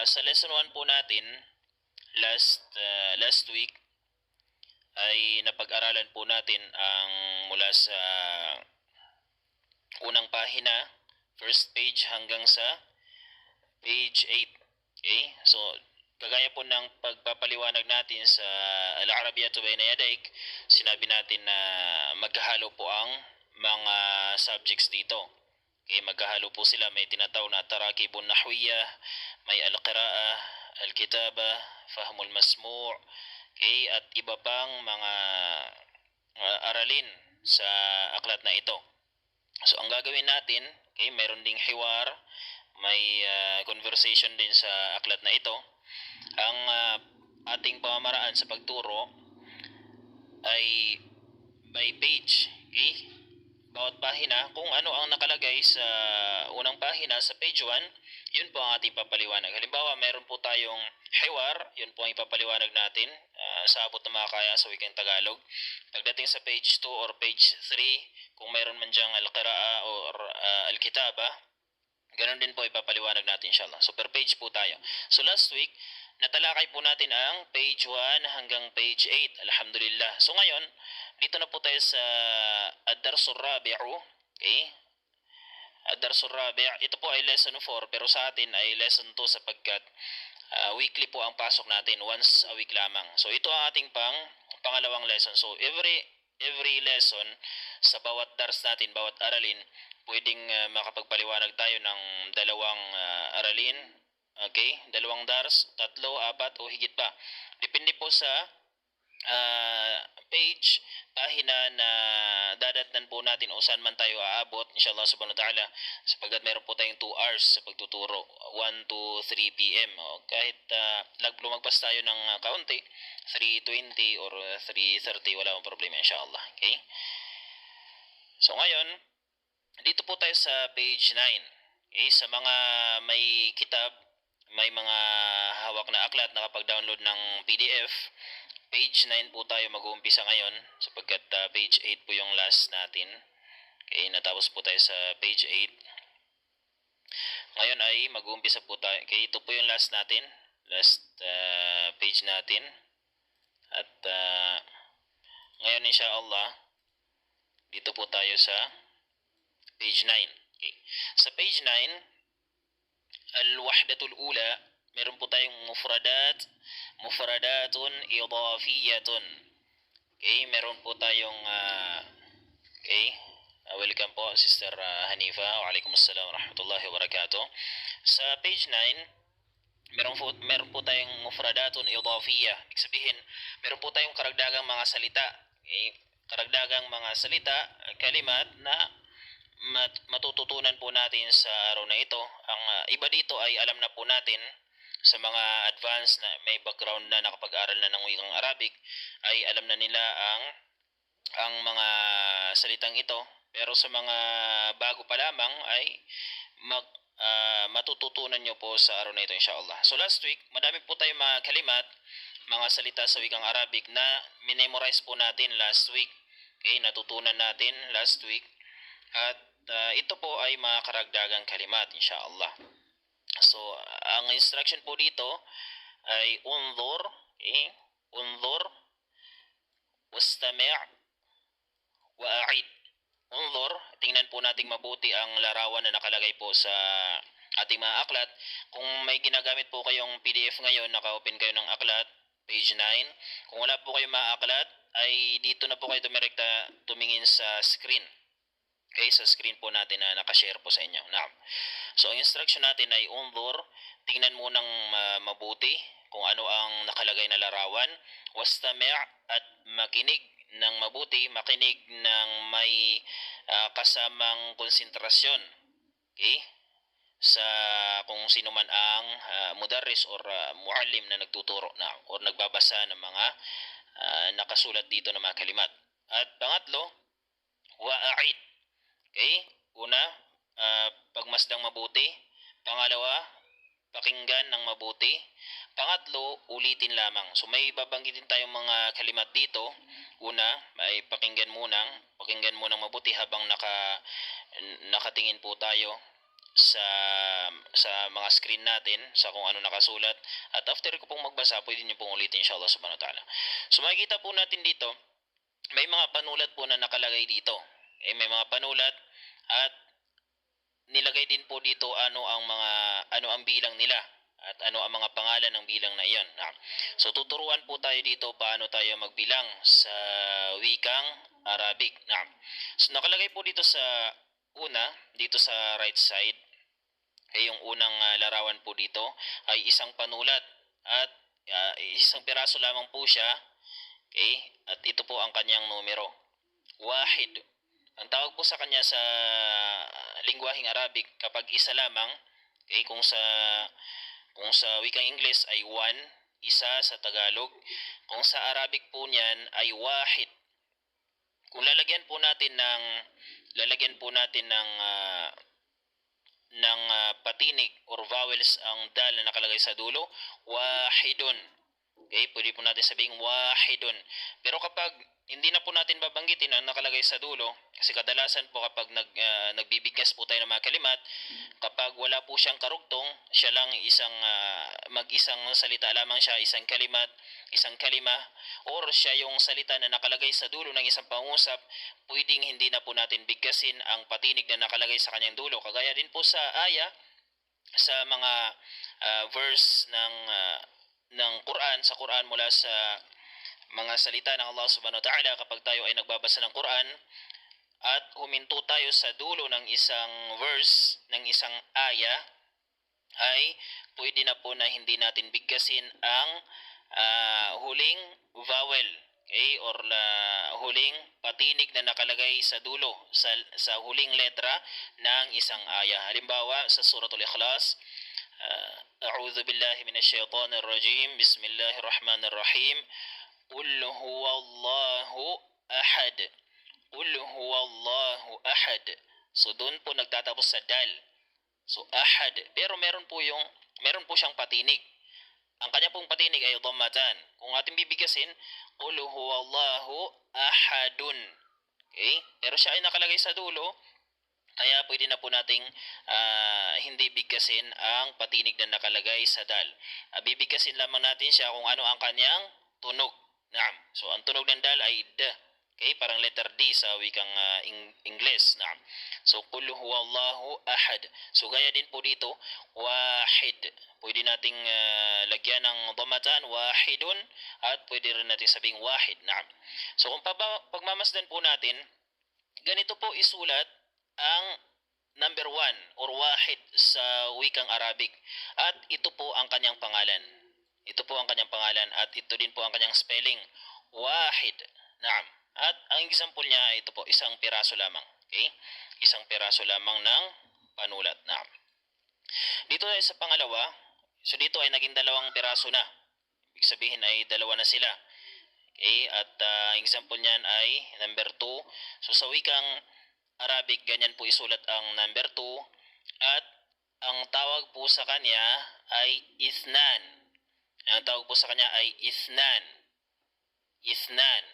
Sa lesson 1 po natin, last week ay napag-aralan po natin ang mula sa unang pahina, first page hanggang sa page 8. Okay? So, kagaya po ng pagpapaliwanag natin sa Al-Arabiyyatu Bayna Yadayk, sinabi natin na maghahalo po ang mga subjects dito. Okay, maghahalo po sila. May tinatawag na tarakibun nahwiyah, may al-qira'a, al-kitaba, fahmul masmu', okay, at iba pang mga aralin sa aklat na ito. So, ang gagawin natin, okay, mayroon ding hiwar, may conversation din sa aklat na ito. Ang ating pamamaraan sa pagturo ay by page. Okay? Bawat pahina, kung ano ang nakalagay sa unang pahina sa page 1, yun po ang ating papaliwanag. Halimbawa, meron po tayong hiwar, yun po ang ipapaliwanag natin sa abot na makakaya sa wikang Tagalog. Pagdating sa page 2 or page 3, kung meron man dyang al-qira'a or al-kitaba, ganun din po ipapaliwanag natin inshallah. So per page po tayo. So last week, natalakay po natin ang page 1 hanggang page 8. Alhamdulillah. So ngayon, dito na po tayo sa Ad-Darsul Rabi'u. Okay? Ad-Darsul Rabi'. Ito po ay lesson 4 pero sa atin ay lesson 2 sapagkat weekly po ang pasok natin, once a week lamang. So ito ang ating pangalawang lesson. So every lesson sa bawat dars natin, bawat aralin, pwedeng makapagpaliwanag tayo ng dalawang aralin, okay? Dalawang dars, 3, 4 o higit pa. Depende po sa page, pahina na dadatnan po natin o saan man tayo aabot, inshallah subhanahu wa ta'ala, sapagkat meron po tayong 2 hours sa pagtuturo, 1 to 3 p.m. O kahit lumagpas tayo ng kaunti, 3:20 or 3:30, wala akong problema inshallah. Okay? So ngayon, dito po tayo sa page 9. Okay? Sa mga may kitab, may mga hawak na aklat, nakapag-download ng PDF, page 9 po tayo mag-uumpisa ngayon sapagkat page 8 po yung last natin. Okay, natapos po tayo sa page 8. Ngayon ay mag-uumpisa po tayo. Okay, ito po yung last natin. Last page natin. At ngayon inshallah, dito po tayo sa page 9. Okay. Sa page 9, al-wahdatul ula, meron po tayong mufradatun idafiyatun. Okay, meron po tayong okay, welcome po Sister Hanifa. Waalaikumsalam warahmatullahi wabarakatuh. Sa page 9, meron po tayong mufradatun idafiyah. Ibig sabihin, meron po tayong karagdagang mga salita. Okay, karagdagang mga salita, kalimat na matututunan po natin sa araw na ito. Ang iba dito ay alam na po natin, sa mga advanced na may background na nakapag-aral na ng wikang Arabic, ay alam na nila ang mga salitang ito. Pero sa mga bago pa lamang ay matututunan nyo po sa araw na ito inshallah. So last week, madami po tayong mga kalimat, mga salita sa wikang Arabic na minemorize po natin last week. Okay, natutunan natin last week. At ito po ay mga karagdagang kalimat inshallah. So ang instruction po dito ay unzur, okay? Unzur, wastami' wa a'id. Unzur, tingnan po nating mabuti ang larawan na nakalagay po sa ating mga aklat. Kung may ginagamit po kayong PDF ngayon, naka-open kayo ng aklat, page 9. Kung wala po kayong mga aklat, ay dito na po kayo tumingin sa screen. Okay, sa screen po natin na nakashare po sa inyo. Now, so ang instruction natin ay unzur, tingnan mo ng mabuti kung ano ang nakalagay na larawan, wastami' at makinig ng mabuti, makinig ng may kasamang konsentrasyon. Okay? Sa kung sino man ang mudarris or muallim na nagtuturo na or nagbabasa ng mga nakasulat dito na mga kalimat. At pangatlo, wa'a'id. Okay? Una, pagmasdang mabuti. Pangalawa, pakinggan ng mabuti. Pangatlo, ulitin lamang. So may babanggitin tayong mga kalimat dito. Una, ay pakinggan munang mabuti habang nakatingin po tayo sa mga screen natin sa kung ano nakasulat, at after ko pong magbasa pwede niyo pong ulitin inshallah subhanahu wa ta'ala. So makikita po natin dito may mga panulat po na nakalagay dito. May mga panulat at nilagay din po dito ano ang bilang nila at ano ang mga pangalan ng bilang na iyon. So tuturuan po tayo dito paano tayo magbilang sa wikang Arabic. So nakalagay po dito sa dito sa right side, yung unang larawan po dito ay isang panulat at isang piraso lamang po siya. Okay? At ito po ang kanyang numero. Wahid. Ang tawag po sa kanya sa lingwaheng Arabic kapag isa lamang, okay, kung sa wikang Ingles ay one, isa sa Tagalog. Kung sa Arabic po niyan ay wahid. Kung lalagyan po natin ng patinig or vowels ang dal na nakalagay sa dulo, wahidun. Okay, pwede po natin sabihing wahidun. Pero kapag hindi na po natin babanggitin ang nakalagay sa dulo, kasi kadalasan po kapag nagbibigkas po tayo ng mga kalimat, kapag wala po siyang karugtong, siya lang mag-isang salita lamang siya, isang kalima, or siya yung salita na nakalagay sa dulo ng isang pangusap, pwedeng hindi na po natin bigkasin ang patinig na nakalagay sa kanyang dulo. Kagaya din po sa aya, sa mga verse ng Quran, sa Quran mula sa mga salita ng Allah subhanahu wa ta'ala, kapag tayo ay nagbabasa ng Quran at huminto tayo sa dulo ng isang verse, ng isang aya, ay pwede na po na hindi natin bigkasin ang huling vowel, okay, or huling patinig na nakalagay sa dulo, sa huling letra ng isang aya. Halimbawa sa Suratul Ikhlas, أعوذ بالله من الشيطان الرجيم بسم الله الرحمن الرحيم قل هو الله أحد قل هو الله أحد. So doon po nagtatapos sa dal. So ahad. Pero meron po siyang patinig. Ang kanya pong patinig ay dhammatan. Kung ating bibigkasin, qul huwallahu ahadun. Okay? Pero siya ay nakalagay sa dulo, kaya pwede na po nating hindi bigkasin ang patinig na nakalagay sa dal. Bibigkasin lamang natin siya kung ano ang kanyang tunog. Naam. So ang tunog ng dal ay d. Okay, parang letter D sa wikang Ingles. Naam. So qul huwallahu ahad. So gaya din po dito, wahid. Pwede nating lagyan ng dhammatan, wahidun, at pwede rin nating sabing wahid. Naam. So kung pagmamasdan po natin, ganito po isulat ang number 1 or wahid sa wikang Arabic. At ito po ang kanyang pangalan. Ito po ang kanyang pangalan at ito din po ang kanyang spelling. Wahid. Naam. At ang example niya, ito po, isang piraso lamang. Okay? Isang piraso lamang ng panulat. Naam. Dito ay sa pangalawa, so dito ay naging dalawang piraso na. Ibig sabihin ay dalawa na sila. Okay? At ang example niyan ay number 2. So sa wikang Arabic, ganyan po isulat ang number 2. At ang tawag po sa kanya ay ithnan. Ang tawag po sa kanya ay ithnan. Ithnan.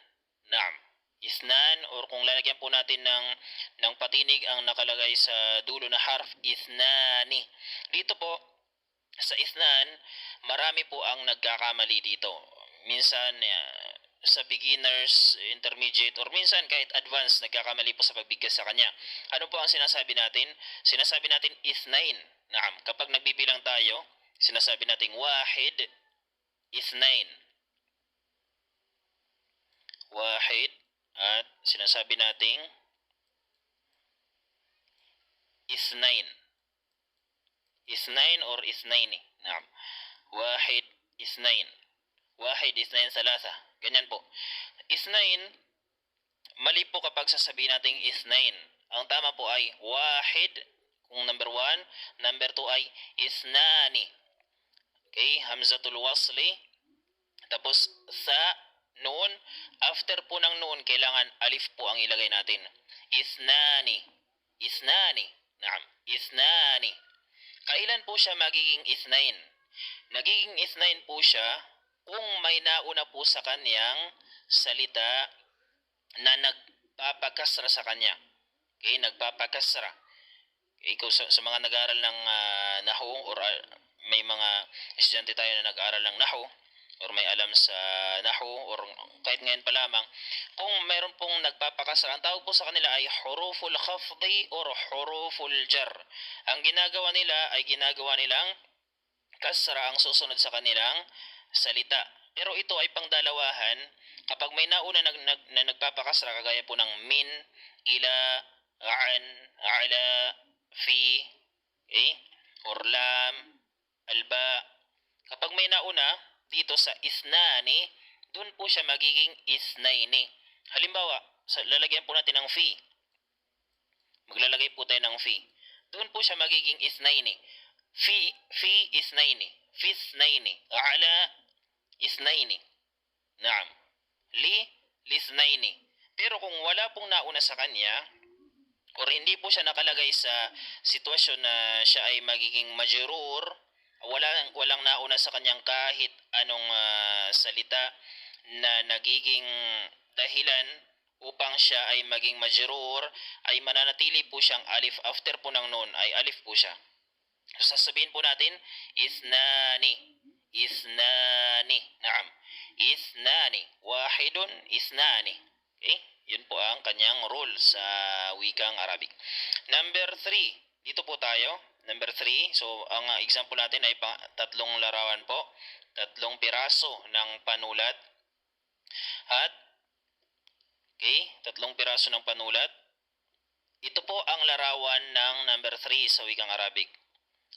Naam. Ithnan, or kung lalagyan po natin ng patinig ang nakalagay sa dulo na harf, ithnani. Dito po, sa ithnan, marami po ang nagkakamali dito. Minsan, sa beginners, intermediate, or minsan kahit advanced, nagkakamali po sa pagbigkas sa kanya. Ano po ang sinasabi natin? Sinasabi natin ithnain. Naam. Kapag nagbibilang tayo, sinasabi natin wahid, ithnain. Wahid, at sinasabi nating ithnain. Ithnain or ithnaini. Naam. Wahid, ithnain. Wahid, ithnain, thalatha. Ganyan po. Ithnain, mali po kapag sasabihin nating ithnain. Ang tama po ay wahid, kung number 1. Number 2 ay ithnani. Okay, hamzatul wasli. Tapos sa, noon. After po ng noon, kailangan alif po ang ilagay natin. Ithnani. Ithnani. Naam. Ithnani. Kailan po siya magiging ithnain? Nagiging ithnain po siya kung may nauna po sa kanyang salita na nagpapakasra sa kanya. Okay, nagpapakasra. Ikaw sa mga nag-aaral ng Nahu or may mga estudyante tayo na nag-aaral ng Nahu or may alam sa Nahu or kahit ngayon pa lamang, kung mayroon pong nagpapakasra, ang tawag po sa kanila ay huruful khafdi or huruful jar. Ang ginagawa nila ay ginagawa nilang kasra ang susunod sa kanilang salita. Pero ito ay pangdalawahan kapag may nauna na nagpapakasra kagaya po ng min, ila, an, ala, fi, okay? Or lam, alba. Kapag may nauna dito sa isnani, doon po siya magiging isnaini. Halimbawa, lalagyan po natin ng fi. Maglalagay po tayo ng fi. Doon po siya magiging isnaini. fi isnaini. Fi isnaini. Ala isnaini. Naam. Lisnaini. Pero kung wala pong nauna sa kanya, or hindi po siya nakalagay sa sitwasyon na siya ay magiging majrur, walang nauna sa kanyang kahit anong salita na nagiging dahilan upang siya ay maging majrur, ay mananatili po siyang alif. After po ng nun ay alif po siya. So sasabihin po natin isnani. Isnani. Naam. Isnani. Wahidun isnani. Okay? Yun po ang kanyang rule sa wikang Arabic. Number 3. Dito po tayo. Number 3. So, ang example natin ay tatlong larawan po. Tatlong piraso ng panulat. At, okay, tatlong piraso ng panulat. Ito po ang larawan ng number 3 sa wikang Arabic.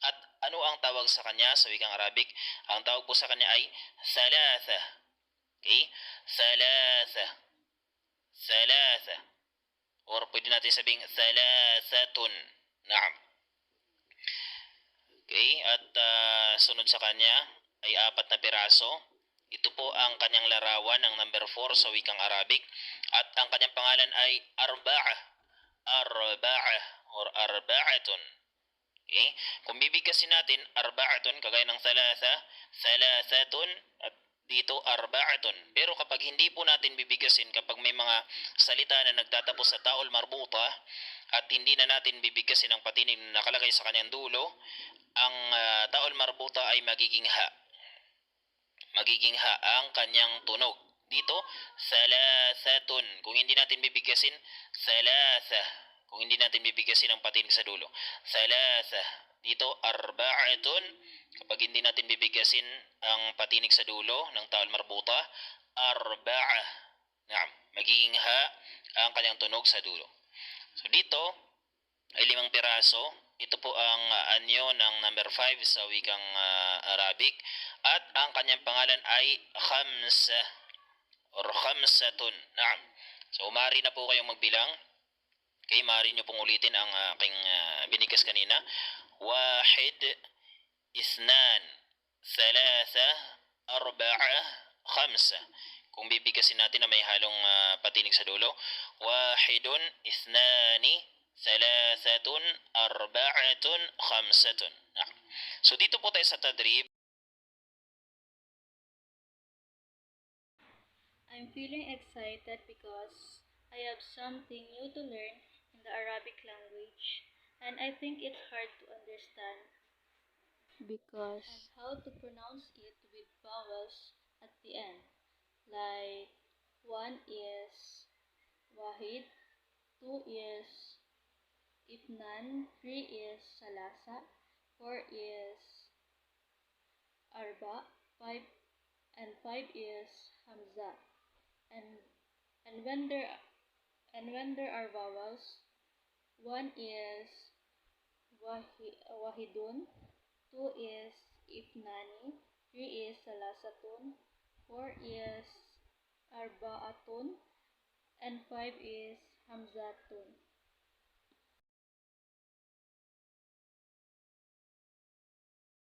At ano ang tawag sa kanya sa wikang Arabic? Ang tawag po sa kanya ay thalatha. Okay? Thalatha. Thalatha. Or pwede natin sabing thalathatun. Naam. Okay? At sunod sa kanya ay 4 na piraso. Ito po ang kanyang larawan ng number 4 sa wikang Arabic. At ang kanyang pangalan ay arba'ah. Arba'ah or arba'atun. Okay? Kung bibigkasin natin arba'atun kagaya ng thalatha, thalathatun, at dito arba'atun. Pero kapag hindi po natin bibigkasin, kapag may mga salita na nagtatapos sa ta'ul marbuta at hindi na natin bibigkasin ang patinig na nakalagay sa kanyang dulo, ang ta'ul marbuta ay magiging ha. Magiging ha ang kanyang tunog. Dito, thalathatun. Kung hindi natin bibigkasin, thalatha. Kung hindi natin bibigkasin ang patinig sa dulo, thalatha. Dito, arba'atun. Kapag hindi natin bibigkasin ang patinig sa dulo ng ta'ul marbuta, arba'ah. Naam, magiging ha ang kanyang tunog sa dulo. So dito ay 5 piraso. Ito po ang anyo ng number 5 sa wikang Arabic. At ang kanyang pangalan ay khamsa or khamsatun. Naam. So maaari na po kayong magbilang. Okay, maaari nyo pong ulitin ang aking binigkas kanina. Wahid, isnan, thalatha, arba'a, khamsa. Kung bibigkasin natin na may halong patinig sa dulo. Wahidun, isnani, thalathatun, arba'atun, khamsatun. So dito po tayo sa tadrib. I'm feeling excited because I have something new to learn in the Arabic language, and I think it's hard to understand because and how to pronounce it with vowels at the end. Like 1 is wahid, 2 is ifnan, 3 is salasa, 4 is arba, 5 is hamza. And when there are vowels, 1 is wahidun, 2 is ifnani, 3 is salasatun, 4 is arbaatun, and 5 is hamzatun.